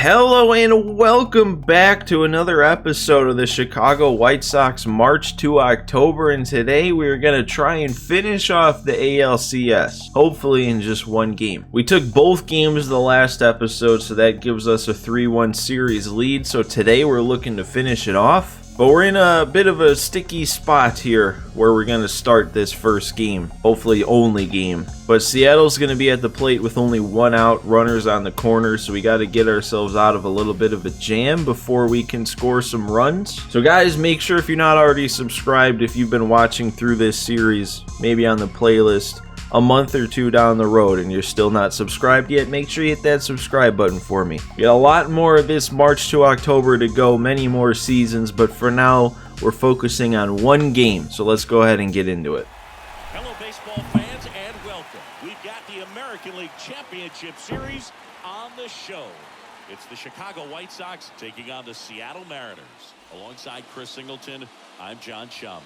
Hello and welcome back to another episode of the Chicago White Sox March to October, and today we're going to try and finish off the ALCS, hopefully in just one game. We took both games the last episode, so that gives us a 3-1 series lead, so today we're looking to finish it off. But we're in a bit of a sticky spot here where we're going to start this first game, hopefully only game. But Seattle's going to be at the plate with only one out, runners on the corner, so we got to get ourselves out of a little bit of a jam before we can score some runs. So guys, make sure if you're not already subscribed, if you've been watching through this series, maybe on the playlist, a month or two down the road and you're still not subscribed yet, make sure you hit that subscribe button for me. We got a lot more of this March to October to go, many more seasons, but for now we're focusing on one game, so let's go ahead and get into it. Hello baseball fans and welcome. We've got the American League Championship Series on the show. It's the Chicago White Sox taking on the Seattle Mariners. Alongside Chris Singleton, I'm John Shambi.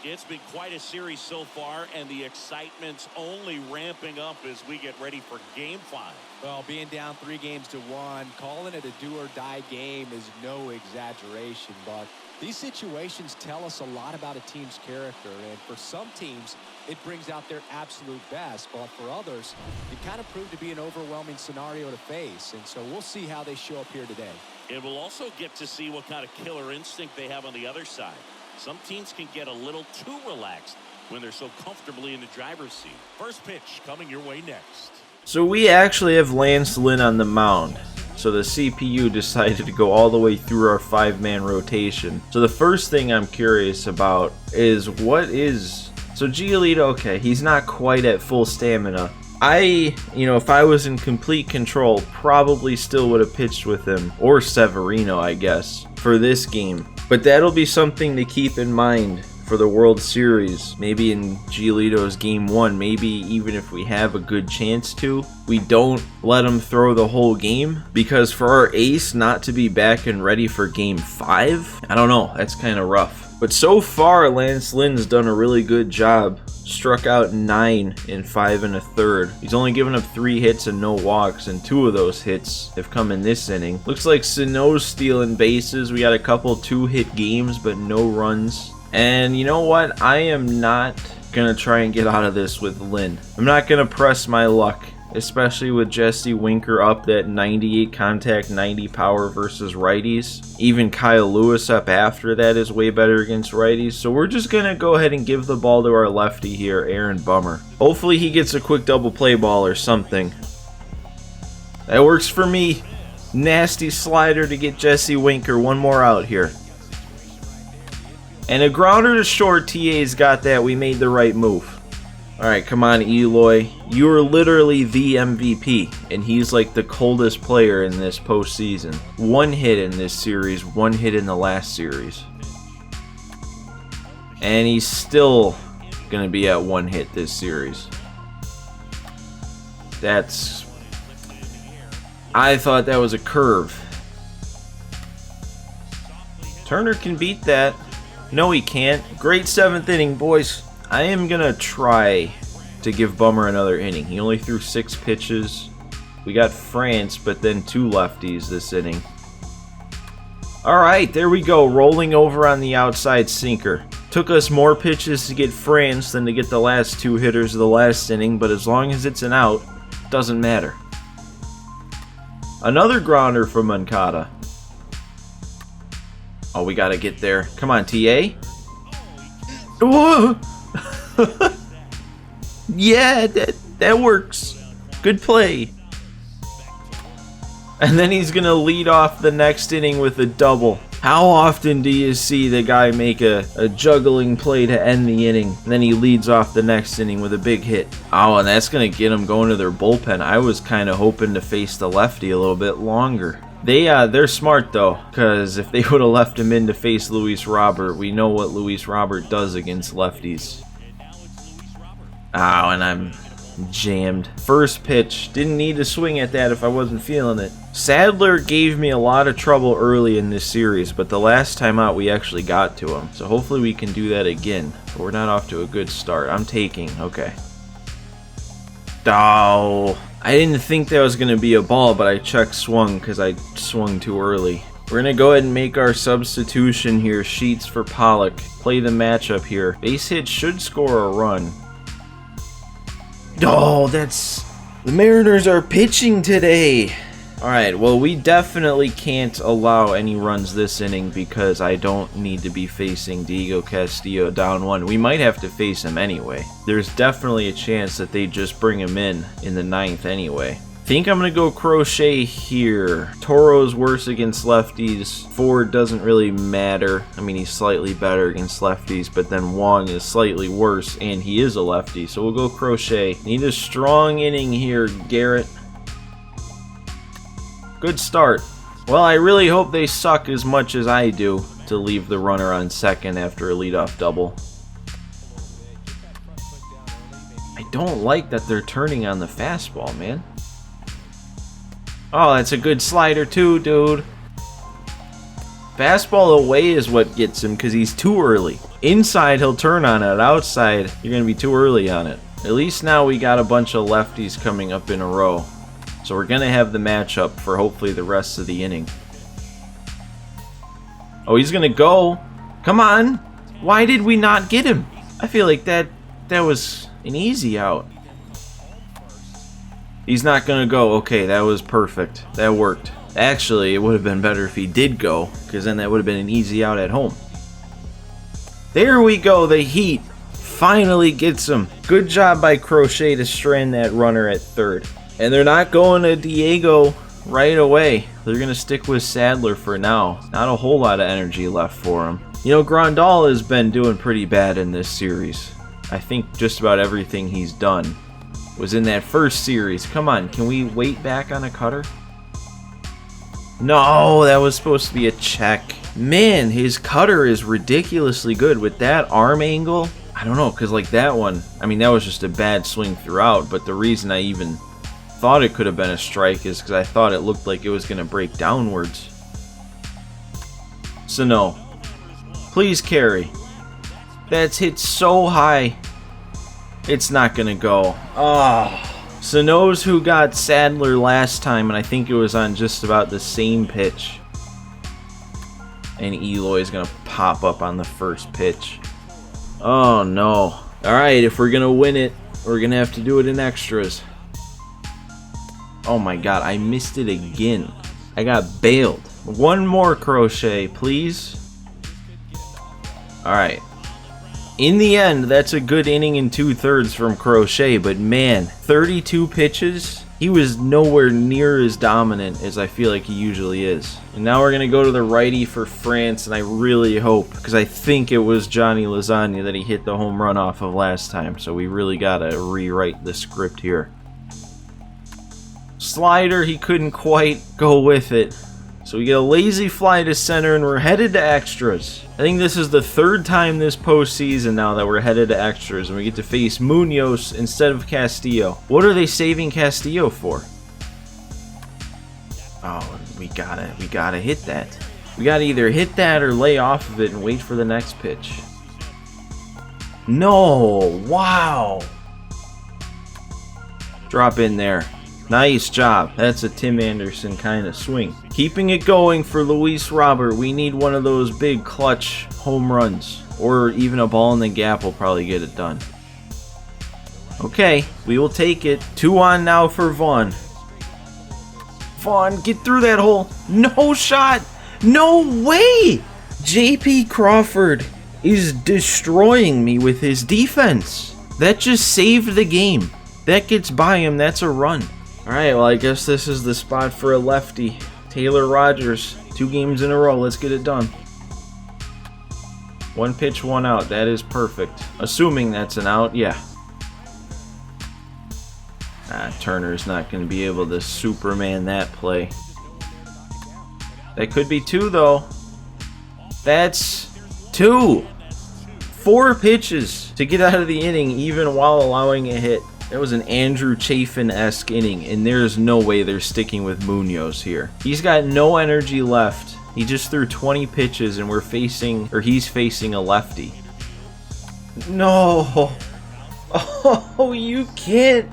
It's been quite a series so far, and the excitement's only ramping up as we get ready for Game 5. Well, being down 3-1, calling it a do-or-die game is no exaggeration, but these situations tell us a lot about a team's character, and for some teams, it brings out their absolute best, but for others, it kind of proved to be an overwhelming scenario to face, and so we'll see how they show up here today. And we'll also get to see what kind of killer instinct they have on the other side. Some teams can get a little too relaxed when they're so comfortably in the driver's seat. First pitch coming your way next. So we actually have Lance Lynn on the mound. So the CPU decided to go all the way through our 5-man rotation. So the first thing I'm curious about is so Giolito, okay, he's not quite at full stamina. If I was in complete control, probably still would have pitched with him, or Severino, I guess, for this game. But that'll be something to keep in mind for the World Series. Maybe in Giolito's Game 1, maybe even if we have a good chance to, we don't let him throw the whole game. Because for our ace not to be back and ready for Game 5, I don't know, that's kind of rough. But so far, Lance Lynn's done a really good job. Struck out 9 in 5 1/3. He's only given up 3 hits and no walks, and 2 of those hits have come in this inning. Looks like Sano's stealing bases. We got a couple 2-hit games, but no runs. And you know what? I am not going to try and get out of this with Lynn. I'm not going to press my luck, especially with Jesse Winker up that 98 contact, 90 power versus righties. Even Kyle Lewis up after that is way better against righties. So we're just going to go ahead and give the ball to our lefty here, Aaron Bummer. Hopefully he gets a quick double play ball or something. That works for me. Nasty slider to get Jesse Winker. One more out here. And a grounder to short. TA's got that. We made the right move. Alright, come on, Eloy. You are literally the MVP, and he's like the coldest player in this postseason. 1 hit in this series, 1 hit in the last series. And he's still going to be at 1 hit this series. I thought that was a curve. Turner can beat that. No, he can't. Great 7th inning, boys. I am going to try to give Bummer another inning. He only threw 6 pitches. We got France, but then 2 lefties this inning. Alright, there we go. Rolling over on the outside sinker. Took us more pitches to get France than to get the last 2 hitters of the last inning, but as long as it's an out, doesn't matter. Another grounder from Moncada. Oh, we got to get there. Come on, TA. Whoa! Yeah, that works. Good play. And then he's going to lead off the next inning with a double. How often do you see the guy make a juggling play to end the inning, and then he leads off the next inning with a big hit? Oh, and that's going to get them going to their bullpen. I was kind of hoping to face the lefty a little bit longer. They're smart, though, because if they would have left him in to face Luis Robert, we know what Luis Robert does against lefties. Oh, and I'm jammed. First pitch. Didn't need to swing at that if I wasn't feeling it. Sadler gave me a lot of trouble early in this series, but the last time out we actually got to him. So hopefully we can do that again. But we're not off to a good start. I'm taking. Okay. Oh, I didn't think that was going to be a ball, but I check swung because I swung too early. We're going to go ahead and make our substitution here. Sheets for Pollock. Play the matchup here. Base hit should score a run. Oh, that's... The Mariners are pitching today. Alright, well, we definitely can't allow any runs this inning because I don't need to be facing Diego Castillo down 1. We might have to face him anyway. There's definitely a chance that they just bring him in the 9th anyway. Think I'm going to go Crochet here. Toro's worse against lefties. Ford doesn't really matter. I mean, he's slightly better against lefties, but then Wong is slightly worse, and he is a lefty, so we'll go Crochet. Need a strong inning here, Garrett. Good start. Well, I really hope they suck as much as I do to leave the runner on second after a leadoff double. I don't like that they're turning on the fastball, man. Oh, that's a good slider too, dude. Fastball away is what gets him because he's too early. Inside, he'll turn on it. Outside, you're going to be too early on it. At least now we got a bunch of lefties coming up in a row. So we're going to have the matchup for hopefully the rest of the inning. Oh, he's going to go. Come on. Why did we not get him? I feel like that was an easy out. He's not going to go. Okay, that was perfect. That worked. Actually, it would have been better if he did go, because then that would have been an easy out at home. There we go. The Heat finally gets him. Good job by Crochet to strand that runner at third. And they're not going to Diego right away. They're going to stick with Sadler for now. Not a whole lot of energy left for him. You know, Grandal has been doing pretty bad in this series. I think just about everything he's done was in that first series. Come on, can we wait back on a cutter? No, that was supposed to be a check. Man, his cutter is ridiculously good with that arm angle. I don't know, because like that one, I mean, that was just a bad swing throughout, but the reason I even thought it could have been a strike is because I thought it looked like it was going to break downwards. So no. Please carry. That's hit so high. It's not going to go. Oh. Sano's who got Sadler last time, and I think it was on just about the same pitch. And Eloy's going to pop up on the first pitch. Oh no. Alright, if we're going to win it, we're going to have to do it in extras. Oh my god, I missed it again. I got bailed. One more Crochet, please. Alright. In the end, that's a good inning and 2/3 from Crochet, but man, 32 pitches, he was nowhere near as dominant as I feel like he usually is. And now we're going to go to the righty for France, and I really hope, because I think it was Johnny Lasagna that he hit the home run off of last time, so we really got to rewrite the script here. Slider, he couldn't quite go with it. So we get a lazy fly to center, and we're headed to extras. I think this is the third time this postseason now that we're headed to extras, and we get to face Munoz instead of Castillo. What are they saving Castillo for? Oh, we gotta hit that. We gotta either hit that or lay off of it and wait for the next pitch. No, wow. Drop in there. Nice job. That's a Tim Anderson kind of swing. Keeping it going for Luis Robert. We need one of those big clutch home runs. Or even a ball in the gap will probably get it done. Okay, we will take it. 2 on now for Vaughn. Vaughn, get through that hole. No shot. No way. J.P. Crawford is destroying me with his defense. That just saved the game. That gets by him. That's a run. Alright, well, I guess this is the spot for a lefty. Taylor Rogers. 2 games in a row. Let's get it done. 1 pitch, 1 out. That is perfect. Assuming that's an out, yeah. Turner's not going to be able to Superman that play. That could be 2, though. That's 2. 4 pitches to get out of the inning, even while allowing a hit. That was an Andrew Chafin-esque inning, and there's no way they're sticking with Munoz here. He's got no energy left. He just threw 20 pitches, and he's facing a lefty. No. Oh, you can't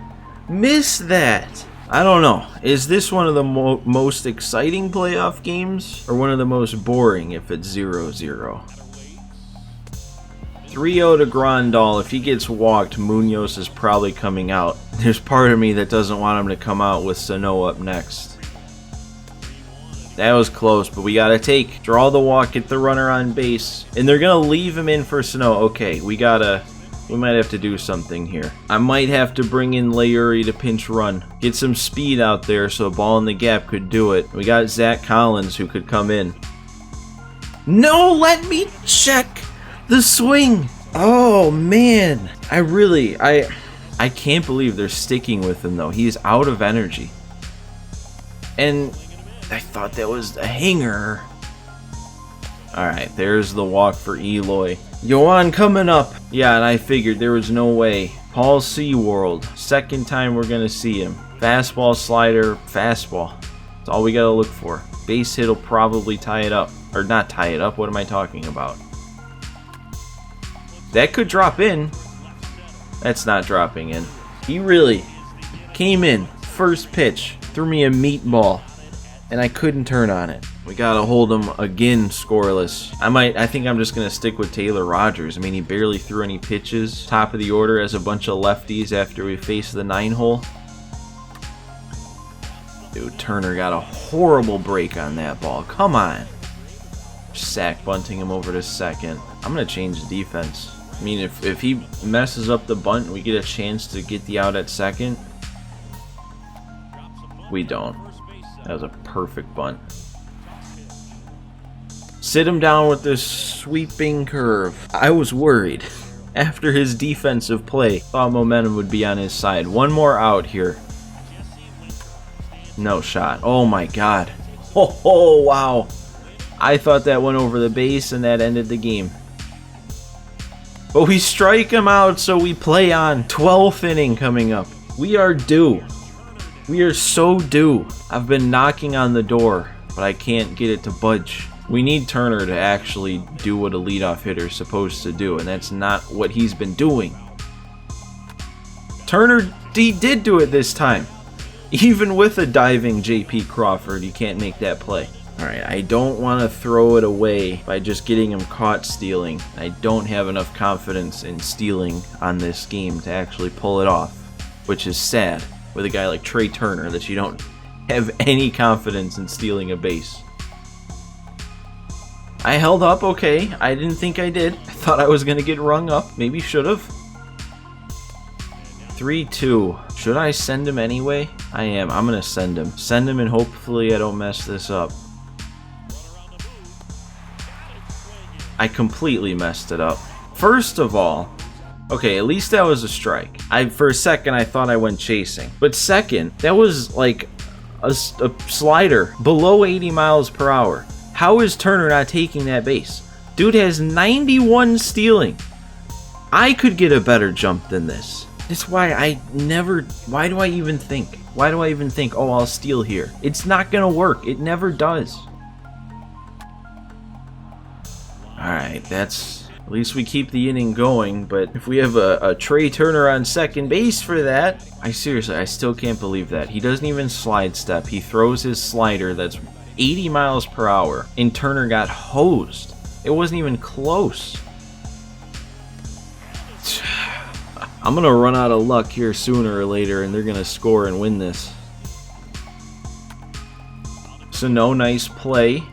miss that. I don't know. Is this one of the most exciting playoff games or one of the most boring if it's 0-0? 3-0 to Grandal. If he gets walked, Munoz is probably coming out. There's part of me that doesn't want him to come out with Sano up next. That was close, but we gotta draw the walk, get the runner on base, and they're gonna leave him in for Sano. Okay, we might have to do something here. I might have to bring in Layuri to pinch run. Get some speed out there so a ball in the gap could do it. We got Zach Collins who could come in. No, let me check the swing. Oh man, I can't believe they're sticking with him though. He's out of energy. And I thought that was the hanger. Alright, there's the walk for Eloy. Yoan coming up. Yeah, and I figured there was no way. Paul Seaworld. Second time we're going to see him. Fastball, slider, fastball. That's all we got to look for. Base hit will probably tie it up. Or not tie it up. What am I talking about? That could drop in. That's not dropping in. He really came in. First pitch. Threw me a meatball. And I couldn't turn on it. We gotta hold him again scoreless. I think I'm just gonna stick with Taylor Rogers. I mean, he barely threw any pitches. Top of the order as a bunch of lefties after we faced the 9-hole. Dude, Turner got a horrible break on that ball. Come on. Sack bunting him over to second. I'm gonna change the defense. I mean, if he messes up the bunt and we get a chance to get the out at second, we don't. That was a perfect bunt. Sit him down with this sweeping curve. I was worried. After his defensive play, thought momentum would be on his side. One more out here. No shot. Oh my god. Oh, wow. I thought that went over the base and that ended the game. But we strike him out, so we play on. 12th inning coming up. We are due. We are so due. I've been knocking on the door, but I can't get it to budge. We need Turner to actually do what a leadoff hitter is supposed to do, and that's not what he's been doing. Turner, he did do it this time. Even with a diving J.P. Crawford, you can't make that play. Alright, I don't want to throw it away by just getting him caught stealing. I don't have enough confidence in stealing on this game to actually pull it off, which is sad with a guy like Trey Turner that you don't have any confidence in stealing a base. I held up okay. I didn't think I did. I thought I was going to get rung up. Maybe should have. 3-2. Should I send him anyway? I am. I'm going to send him. Send him and hopefully I don't mess this up. I completely messed it up. First of all, okay, at least that was a strike. For a second, I thought I went chasing. But second, that was like a slider below 80 miles per hour. How is Turner not taking that base? Dude has 91 stealing. I could get a better jump than this. That's why why do I even think? Why do I even think, oh, I'll steal here? It's not gonna work. It never does. Alright, at least we keep the inning going, but if we have a Trey Turner on second base for that, I still can't believe that. He doesn't even slide step. He throws his slider that's 80 miles per hour, and Turner got hosed. It wasn't even close. I'm going to run out of luck here sooner or later, and they're going to score and win this. So no nice play.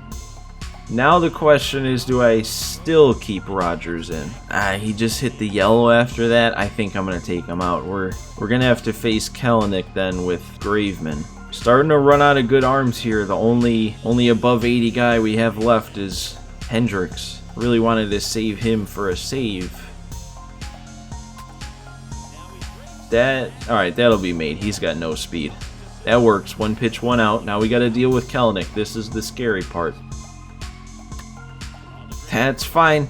Now the question is, do I still keep Rogers in? He just hit the yellow after that. I think I'm going to take him out. We're going to have to face Kelenic then with Graveman. Starting to run out of good arms here. The only above 80 guy we have left is Hendricks. Really wanted to save him for a save. Alright, that'll be made. He's got no speed. That works. One pitch, one out. Now we got to deal with Kelenic. This is the scary part. That's fine.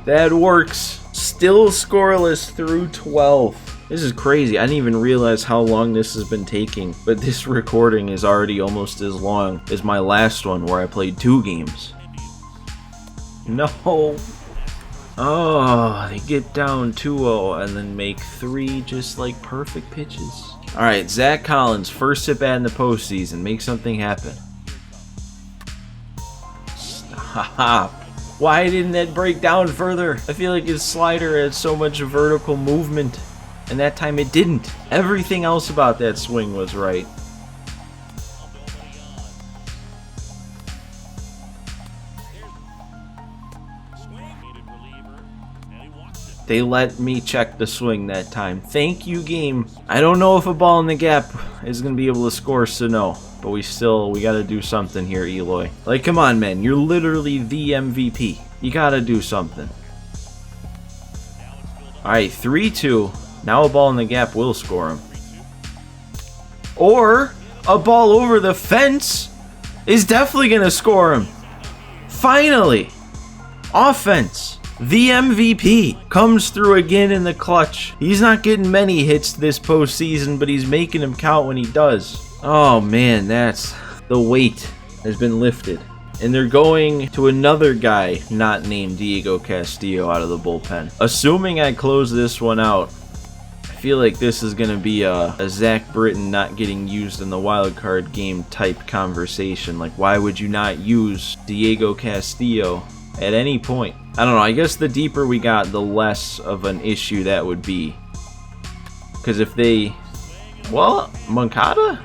That works. Still scoreless through 12. This is crazy. I didn't even realize how long this has been taking, but this recording is already almost as long as my last one where I played 2 games. No. Oh, they get down 2-0 and then make 3 just like perfect pitches. All right, Zach Collins, first at bat in the postseason. Make something happen. Stop. Why didn't that break down further? I feel like his slider had so much vertical movement, and that time it didn't. Everything else about that swing was right. They let me check the swing that time. Thank you, game. I don't know if a ball in the gap is going to be able to score Sano, but we got to do something here, Eloy. Like, come on, man. You're literally the MVP. You got to do something. All right, 3-2. Now a ball in the gap will score him. Or a ball over the fence is definitely going to score him. Finally. Offense. The MVP comes through again in the clutch. He's not getting many hits this postseason, but he's making them count when he does. Oh man, that's the weight has been lifted. And they're going to another guy not named Diego Castillo out of the bullpen. Assuming I close this one out, I feel like this is going to be a Zach Britton not getting used in the wild card game type conversation. Like, why would you not use Diego Castillo at any point? I don't know. I guess the deeper we got, the less of an issue that would be. Because if they... Well, Moncada?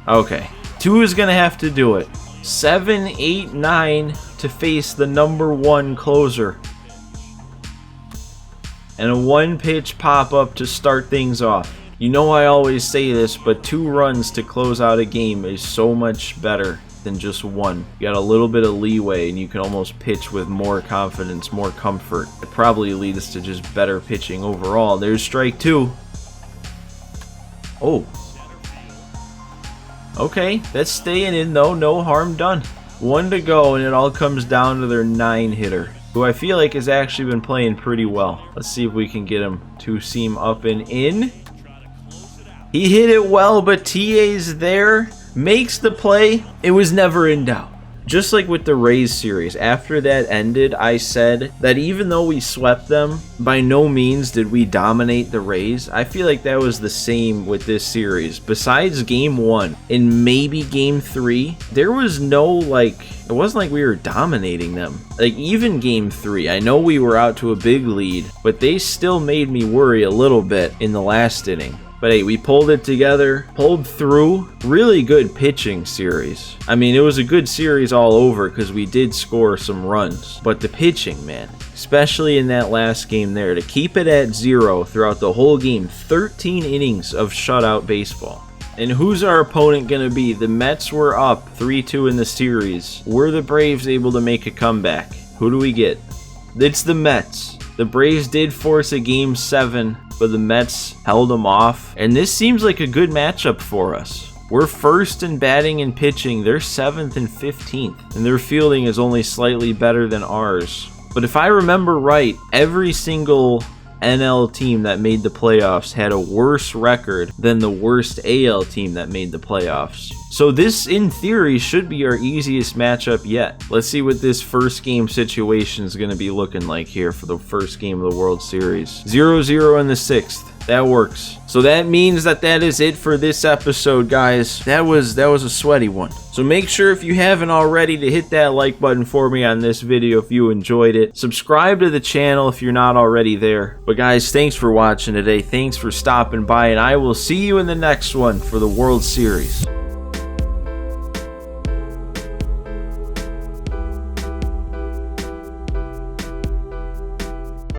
Okay. 2 is going to have to do it. 7, 8, 9 to face the #1 closer. And a 1-pitch pop-up to start things off. You know I always say this, but 2 runs to close out a game is so much better than just 1. You got a little bit of leeway and you can almost pitch with more confidence, more comfort. It probably leads to just better pitching overall. There's strike 2. Oh. Okay, that's staying in though. No harm done. 1 to go and it all comes down to their 9-hitter, who I feel like has actually been playing pretty well. Let's see if we can get him to seam up and in. He hit it well, but TA's there. Makes the play. It was never in doubt. Just like with the Rays series, after that ended, I said that even though we swept them, by no means did we dominate the Rays. I feel like that was the same with this series. Besides game 1 and maybe game 3, there was no, like, it wasn't like we were dominating them. Like, even game 3, I know we were out to a big lead, but they still made me worry a little bit in the last inning. But hey, we pulled it together, pulled through. Really good pitching series. I mean, it was a good series all over because we did score some runs. But the pitching, man, especially in that last game there, to keep it at 0 throughout the whole game, 13 innings of shutout baseball. And who's our opponent going to be? The Mets were up 3-2 in the series. Were the Braves able to make a comeback? Who do we get? It's the Mets. The Braves did force a game 7, but the Mets held them off. And this seems like a good matchup for us. We're first in batting and pitching. They're 7th and 15th. And their fielding is only slightly better than ours. But if I remember right, every single NL team that made the playoffs had a worse record than the worst AL team that made the playoffs. So this, in theory, should be our easiest matchup yet. Let's see what this first game situation is going to be looking like here for the first game of the World Series. 0-0 in the 6th. That works. So that means that is it for this episode, guys. That was a sweaty one. So make sure, if you haven't already, to hit that like button for me on this video if you enjoyed it. Subscribe to the channel if you're not already there. But guys, thanks for watching today. Thanks for stopping by, and I will see you in the next one for the World Series.